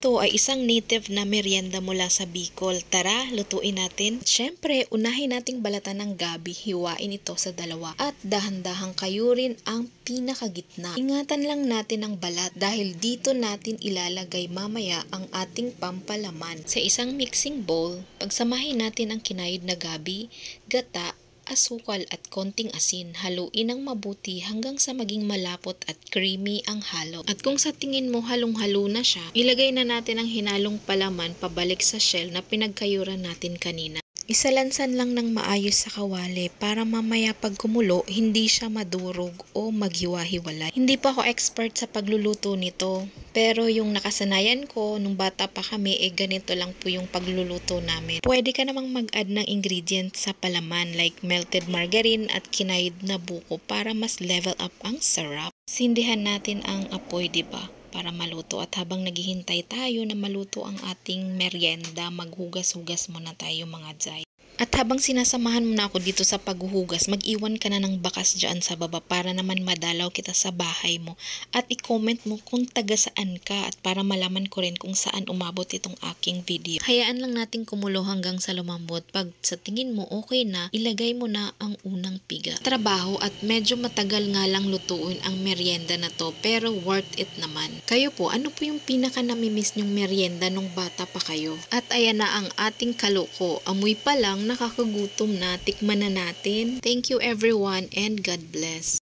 Ito ay isang native na merienda mula sa Bicol. Tara, lutuin natin. Siyempre, unahin nating balatan ng gabi. Hiwain ito sa dalawa. At dahan-dahang kayurin ang pinakagitna. Ingatan lang natin ang balat dahil dito natin ilalagay mamaya ang ating pampalaman. Sa isang mixing bowl, pagsamahin natin ang kinayod na gabi, gata, asukal at konting asin. Haluin ng mabuti hanggang sa maging malapot at creamy ang halo. At kung sa tingin mo halong-halo na siya, ilagay na natin ang hinalong palaman pabalik sa shell na pinagkayuran natin kanina. Isalansan lang ng maayos sa kawali para mamaya pag kumulo, hindi siya madurog o maghiwa-hiwalay. Hindi pa ako expert sa pagluluto nito, pero yung nakasanayan ko nung bata pa kami, ganito lang po yung pagluluto namin. Pwede ka namang mag-add ng ingredients sa palaman like melted margarine at kinayod na buko para mas level up ang sarap. Sindihan natin ang apoy, diba? Para maluto, at habang naghihintay tayo na maluto ang ating merienda, maghugas-hugas muna tayo mga Jay. At habang sinasamahan mo na ako dito sa paghuhugas, mag-iwan ka na ng bakas dyan sa baba para naman madalaw kita sa bahay mo. At i-comment mo kung taga saan ka at para malaman ko rin kung saan umabot itong aking video. Hayaan lang natin kumulo hanggang sa lumambot. Pag sa tingin mo okay na, ilagay mo na ang unang piga. Trabaho at medyo matagal nga lang lutuin ang merienda na to, pero worth it naman. Kayo po, ano po yung pinaka namimiss nyong merienda nung bata pa kayo? At ayan na ang ating kaloko. Amoy pa lang nakakagutom na, tikman na natin. Thank you everyone and God bless.